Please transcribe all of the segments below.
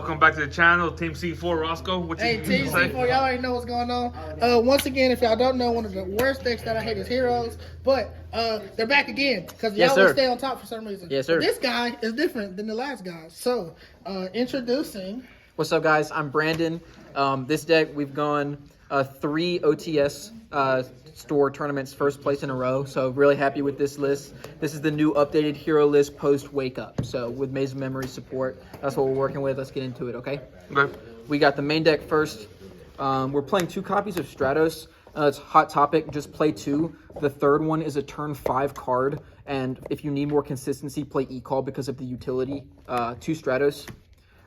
welcome back to the channel, Team C4. Roscoe, what you Team say? C4, y'all already know what's going on. Once again, if y'all don't know, one of the worst decks that I hate is Heroes, but they're back again because y'all always stay on top for some reason. Yes, sir. But this guy is different than the last guy. So, introducing. What's up, guys? I'm Brandon. This deck, we've gone 3 OTS store tournaments first place in a row, so really happy with this list. This is the new updated hero list post Wake Up. So with Maze of Memory support, that's what we're working with. Let's get into it, okay? Okay. We got the main deck first. We're playing 2 copies of Stratos. It's Hot Topic, just play 2. The third one is a turn 5 card, and if you need more consistency, play E-Call because of the utility. 2 Stratos.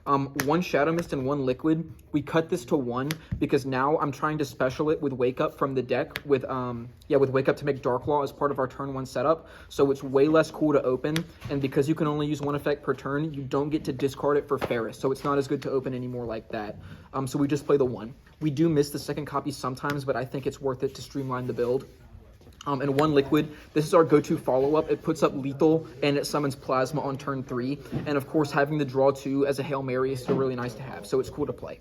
1 Shadow Mist and 1 Liquid. We cut this to 1 because now I'm trying to special it with Wake Up from the deck with Wake Up to make Dark Law as part of our turn 1 setup. So it's way less cool to open, and because you can only use 1 effect per turn, you don't get to discard it for Ferris, so it's not as good to open anymore like that. So we just play the 1. We do miss the second copy sometimes, but I think it's worth it to streamline the build. And 1 Liquid. This is our go-to follow-up. It puts up Lethal and it summons Plasma on turn 3. And of course, having the draw 2 as a Hail Mary is still really nice to have, so it's cool to play.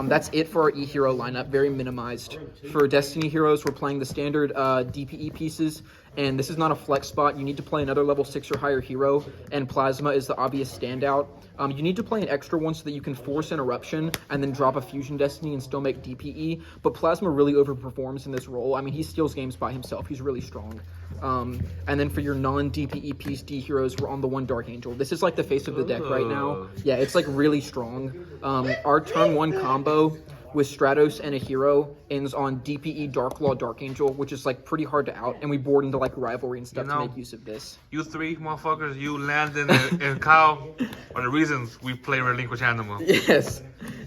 That's it for our E-Hero lineup, very minimized. For Destiny Heroes, we're playing the standard DPE pieces, and this is not a flex spot. You need to play another level 6 or higher hero, and Plasma is the obvious standout. You need to play an extra one so that you can force Interruption and then drop a Fusion Destiny and still make DPE, but Plasma really overperforms in this role. I mean, he steals games by himself. He's really strong. And then for your non-DPE piece D heroes, we're on the 1 Dark Angel. This is like the face of the deck right now. Yeah, it's like really strong. Our turn 1 combo with Stratos and a hero ends on DPE Dark Law Dark Angel, which is like pretty hard to out, and we board into like Rivalry and stuff to make use of this. You 3 motherfuckers, you, Landon, and Kyle, are the reasons we play Relinquish Animal. Yes,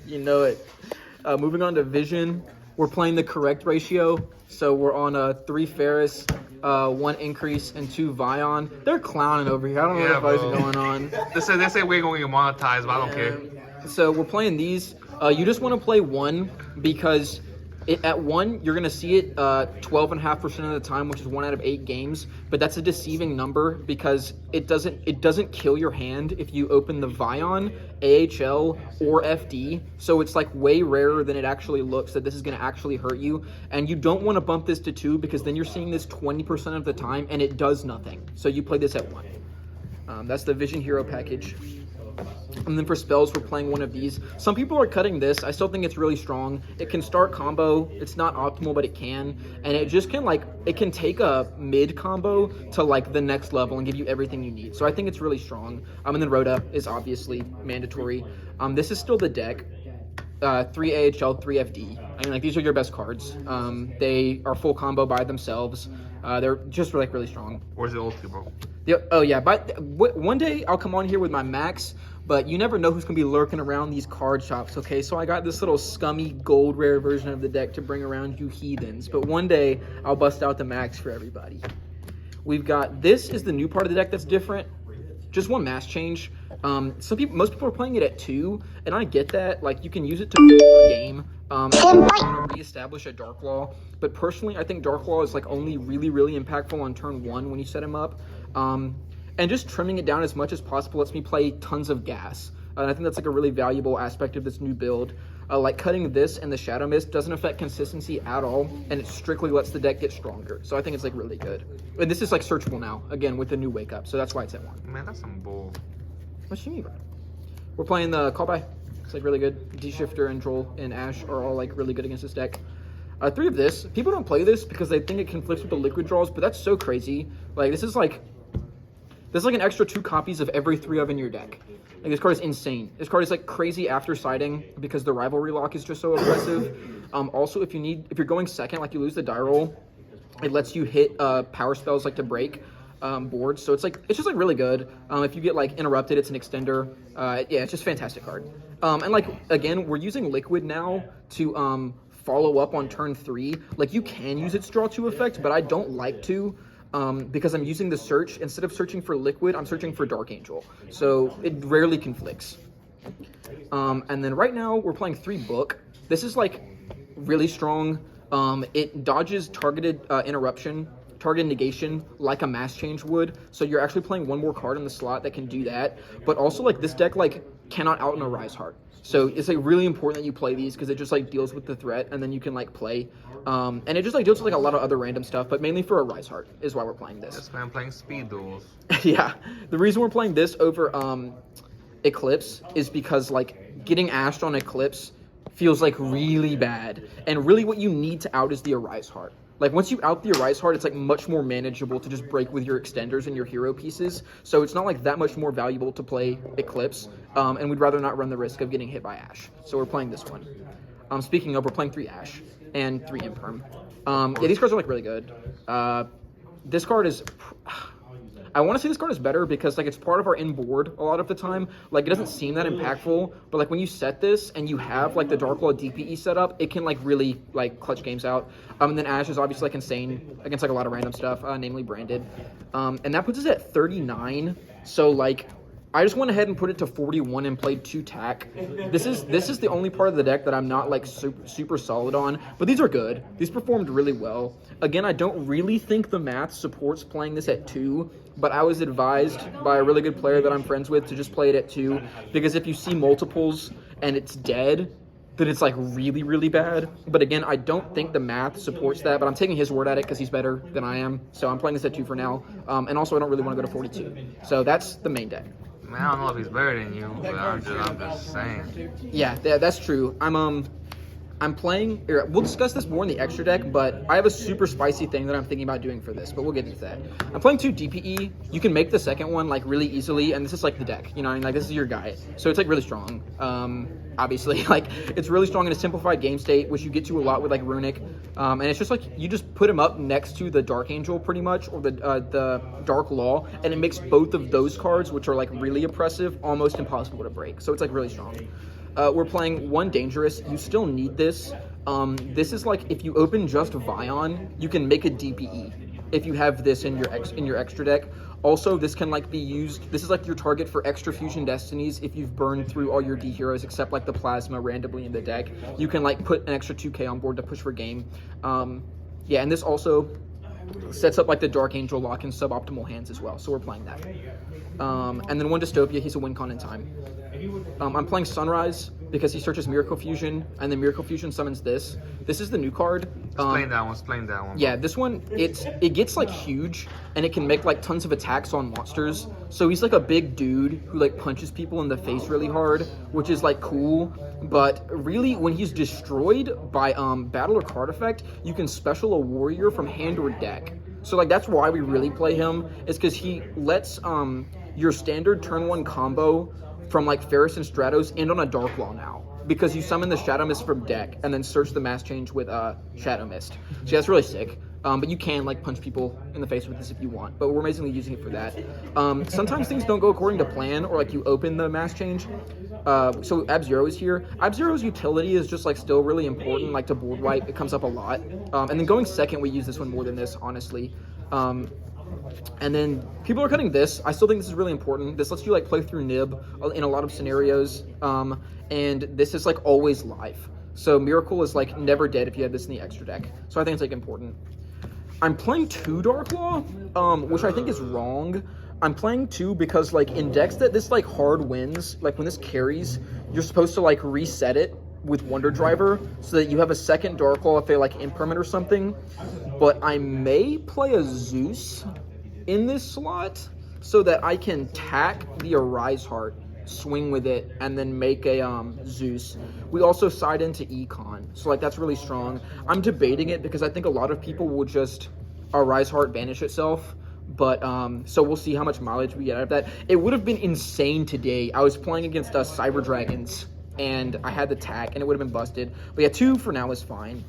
you know it. Moving on to Vision, we're playing the correct ratio, so we're on a 3 Ferris, 1 Increase, and 2 Vion. They're clowning over here. I don't know what's going on. They say we're going to get monetized, but I don't care. So we're playing these. You just want to play 1 because at 1, you're going to see it 12.5% of the time, which is 1 out of 8 games. But that's a deceiving number because it doesn't kill your hand if you open the Vion, AHL, or FD. So it's like way rarer than it actually looks that this is going to actually hurt you. And you don't want to bump this to 2 because then you're seeing this 20% of the time and it does nothing. So you play this at 1. That's the Vision Hero package. And then for spells, we're playing one of these. Some people are cutting this. I still think it's really strong. It can start combo. It's not optimal, but it can. And it just can it can take a mid combo to like the next level and give you everything you need. So I think it's really strong. And then Rhoda is obviously mandatory. This is still the deck. 3 AHL, 3 FD. I mean, like, these are your best cards. They are full combo by themselves. They're just really strong. Where's the ulti, bro? Oh yeah, but one day I'll come on here with my max, but you never know who's gonna be lurking around these card shops, okay? So I got this little scummy gold rare version of the deck to bring around you heathens, but one day I'll bust out the max for everybody. We've got, this is the new part of the deck that's different. Just 1 mass change. Most people are playing it at 2, and I get that. Like, you can use it to per game. Reestablish a Dark Law, but personally, I think Dark Law is like only really impactful on turn 1 when you set him up. And just trimming it down as much as possible lets me play tons of gas. And I think that's like a really valuable aspect of this new build. Like cutting this and the Shadow Mist doesn't affect consistency at all, and it strictly lets the deck get stronger. So I think it's like really good. And this is like searchable now, again, with the new Wake Up. So that's why it's at 1. Man, that's some bull. What you mean? We're playing the Call By. It's like really good. D-Shifter and Droll and Ash are all like really good against this deck. 3 of this. People don't play this because they think it conflicts with the liquid draws, but that's so crazy. Like, this is like an extra 2 copies of every 3 of in your deck. Like, this card is insane. This card is like crazy after siding because the Rivalry lock is just so aggressive. Also, if you're going second, like you lose the die roll, it lets you hit power spells like to break boards. So it's just like really good. If you get like interrupted, it's an extender. Yeah, it's just a fantastic card. And like, again, we're using liquid now to follow up on turn 3. Like, you can use its draw 2 effect, but I don't like to. Because I'm using the search. Instead of searching for liquid, I'm searching for Dark Angel. So it rarely conflicts. And then right now we're playing 3 Book. This is like really strong. It dodges targeted interruption target negation like a mass change would. So you're actually playing one more card in the slot that can do that. But also, like, this deck, like, cannot out in a Rise Heart. So it's, like, really important that you play these because it just, like, deals with the threat and then you can, like, play. And it just, like, deals with, like, a lot of other random stuff, but mainly for a Rise Heart is why we're playing this. This man playing speed duels. Yeah. The reason we're playing this over Eclipse is because, like, getting ashed on Eclipse feels, like, really bad. And really what you need to out is the Arise Heart. Like, once you out the Arise Heart, it's, like, much more manageable to just break with your extenders and your hero pieces. So it's not, like, that much more valuable to play Eclipse. And we'd rather not run the risk of getting hit by Ash. So we're playing this one. Speaking of, we're playing 3 Ash and 3 Imperm. Yeah, these cards are, like, really good. This card is... I want to say this card is better because, like, it's part of our in-board a lot of the time. Like, it doesn't seem that impactful, but, like, when you set this and you have, like, the Dark Law DPE set up, it can, like, really, like, clutch games out. And then Ash is obviously, like, insane against, like, a lot of random stuff, namely Branded. And that puts us at 39. So, like, I just went ahead and put it to 41 and played 2 tack. This is the only part of the deck that I'm not, like, super solid on, but these are good. These performed really well. Again, I don't really think the math supports playing this at 2, but I was advised by a really good player that I'm friends with to just play it at 2, because if you see multiples and it's dead, then it's, like, really, really bad. But again, I don't think the math supports that, but I'm taking his word at it because he's better than I am. So I'm playing this at 2 for now. And also, I don't really want to go to 42. So that's the main deck. Man, I don't know if he's better than you, but I'm just saying. Yeah, that's true. I'm playing. We'll discuss this more in the extra deck, but I have a super spicy thing that I'm thinking about doing for this, but we'll get into that. I'm playing 2 DPE. You can make the second one, like, really easily, and this is, like, the deck. You know what I mean? Like, this is your guy. So it's, like, really strong. Obviously, like, it's really strong in a simplified game state, which you get to a lot with, like, Runic. And it's just, like, you just put him up next to the Dark Angel, pretty much, or the Dark Law, and it makes both of those cards, which are, like, really oppressive, almost impossible to break. So it's, like, really strong. We're playing 1 Dangerous. You still need this. This is, like, if you open just Vion, you can make a DPE if you have this in your extra deck. Also, this can, like, be used. This is, like, your target for extra Fusion Destinies if you've burned through all your D heroes except, like, the Plasma randomly in the deck. You can, like, put an extra 2k on board to push for game. Yeah, and this also sets up, like, the Dark Angel lock in suboptimal hands as well. So we're playing that. And then 1 Dystopia. He's a win con in time. I'm playing Sunrise because he searches Miracle Fusion, and then Miracle Fusion summons this. This is the new card. Explain that one. Yeah, this one, it gets, like, huge, and it can make, like, tons of attacks on monsters. So he's, like, a big dude who, like, punches people in the face really hard, which is, like, cool. But really, when he's destroyed by battle or card effect, you can special a warrior from hand or deck. So, like, that's why we really play him, is because he lets your standard turn 1 combo from, like, Ferris and Stratos end on a Dark Law now, because you summon the Shadow Mist from deck and then search the Mass Change with Shadow Mist. So that's really sick. But you can, like, punch people in the face with this if you want, but we're basically using it for that. Sometimes things don't go according to plan, or, like, you open the Mass Change. So Ab-Zero is here. Ab-Zero's utility is just, like, still really important, like, to board wipe. It comes up a lot. And then going second, we use this one more than this, honestly. And then people are cutting this. I still think this is really important. This lets you, like, play through Nib in a lot of scenarios. And this is, like, always live. So Miracle is, like, never dead if you have this in the extra deck. So I think it's, like, important. I'm playing 2 Dark Law, which I think is wrong. I'm playing 2 because, like, in decks that this, like, hard wins, like, when this carries, you're supposed to, like, reset it with Wonder Driver so that you have a second Dark Law if they, like, impermanent or something. But I may play a Zeus in this slot so that I can tack the Arise Heart, swing with it, and then make a Zeus. We also side into Econ, so, like, that's really strong. I'm debating it because I think a lot of people will just Arise Heart banish itself. But, so we'll see how much mileage we get out of that. It would have been insane today. I was playing against Cyber Dragons, and I had the tack, and it would have been busted. But yeah, 2 for now is fine.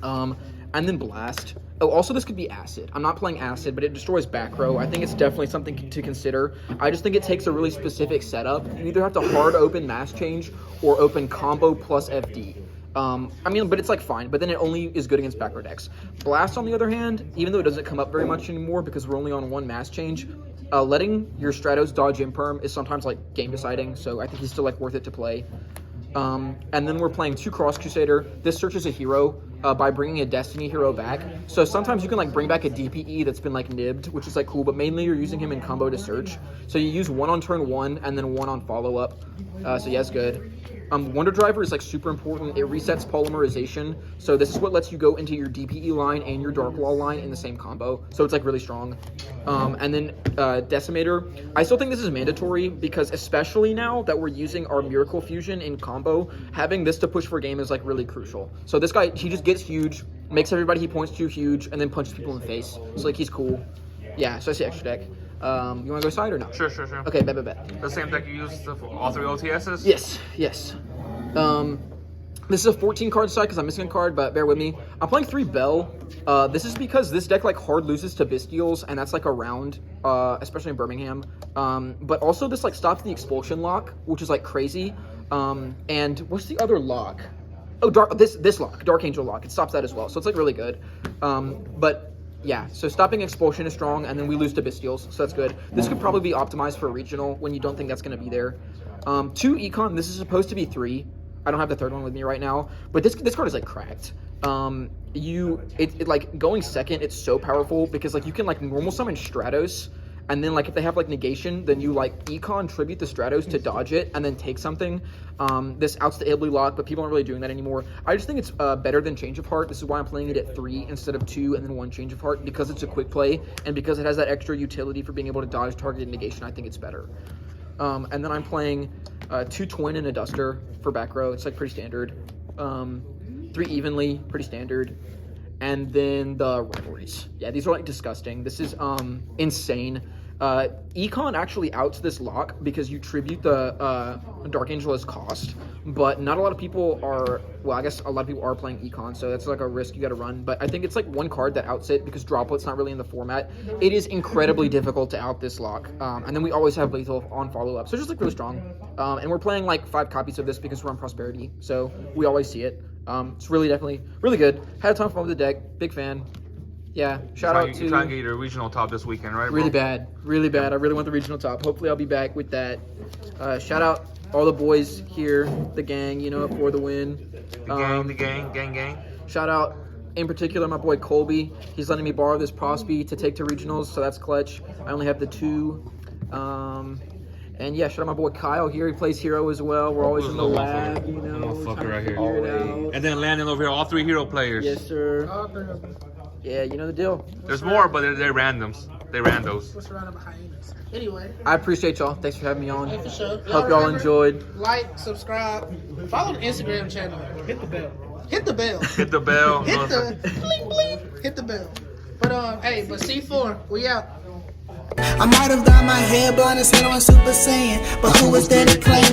And then Blast. Oh, also this could be Acid. I'm not playing Acid, but it destroys back row. I think it's definitely something to consider. I just think it takes a really specific setup. You either have to hard open Mass Change or open combo plus FD. I mean, but it's, like, fine, but then it only is good against back row decks. Blast, on the other hand, even though it doesn't come up very much anymore because we're only on 1 Mass Change, letting your Stratos dodge Imperm is sometimes, like, game deciding, so I think he's still, like, worth it to play. And then we're playing 2 Cross Crusader. This searches a hero. by bringing a Destiny hero back. So sometimes you can like bring back a DPE that's been like nibbed, which is like cool, but mainly you're using him in combo to search. So you use one on turn 1 and then one on follow up. So yeah, it's good. Wonder Driver is like super important. It resets polymerization. So this is what lets you go into your DPE line and your Dark Wall line in the same combo. So it's like really strong. And then Decimator. I still think this is mandatory because especially now that we're using our Miracle Fusion in combo, having this to push for game is like really crucial. So this guy, he just gets huge, makes everybody he points to huge, and then punches people in the face. So like he's cool. Yeah, so I see extra deck. You want to go side or no? Sure. Okay, bet. The same deck you used for all 3 OTSs? Yes. This is a 14 card side because I'm missing a card, but bear with me. I'm playing 3 Bell. This is because this deck like hard loses to Bestials, and that's like a round, especially in Birmingham. But also this like stops the expulsion lock, which is like crazy. And what's the other lock? Oh, this lock, Dark Angel lock. It stops that as well, so it's like really good. But yeah, so stopping expulsion is strong, and then we lose to Bestials, so that's good. This could probably be optimized for a regional when you don't think that's going to be there. 2 Econ, this is supposed to be 3. I don't have the third one with me right now, but this card is like cracked. It like going second, it's so powerful because like you can like normal summon Stratos, and then like if they have like negation, then you like Econ tribute the Stratos to dodge it and then take something. This outs the Ably lock, but people aren't really doing that anymore. I just think it's better than Change of Heart. This is why I'm playing it at 3 instead of 2 and then 1 Change of Heart, because it's a quick play and because it has that extra utility for being able to dodge targeted negation. I think it's better. And then I'm playing 2 Twin and a Duster for back row. It's like pretty standard. 3 Evenly, pretty standard. And then the Rivalries. Yeah, these are like disgusting. This is insane. Econ actually outs this lock because you tribute the Dark Angel as cost, but not a lot of people are, well, I guess a lot of people are playing Econ, so that's like a risk you gotta run, but I think it's like one card that outs it because Droplet's not really in the format. It is incredibly difficult to out this lock, and then we always have lethal on follow-up, so just like really strong. And we're playing like 5 copies of this because we're on Prosperity, so we always see it. It's really definitely really good. Had a ton of fun with the deck, big fan. Yeah, shout out to... You're trying to get your regional top this weekend, right, bro? Really bad. I really want the regional top. Hopefully I'll be back with that. Shout out all the boys here, the gang, you know, for the win. The gang. Shout out, in particular, my boy Colby. He's letting me borrow this Prosby to take to regionals, so that's clutch. I only have the 2. And yeah, shout out my boy Kyle here. He plays hero as well. We're always in the lab, you know. Motherfucker right here. And then Landon over here, all 3 hero players. Yes, sir. Yeah, you know the deal. There's more, but they're randoms. They're randos. We're surrounded by hyenas. Anyway. I appreciate y'all. Thanks for having me on. Hey, for sure. Hope y'all enjoyed. Like, subscribe, follow the Instagram channel. Hit the bell. Hit the bell. Hit the bling bling. Hit the bell. But hey, but C4, we out. I might have got my head blind as hell on Super Saiyan, but who was there to claim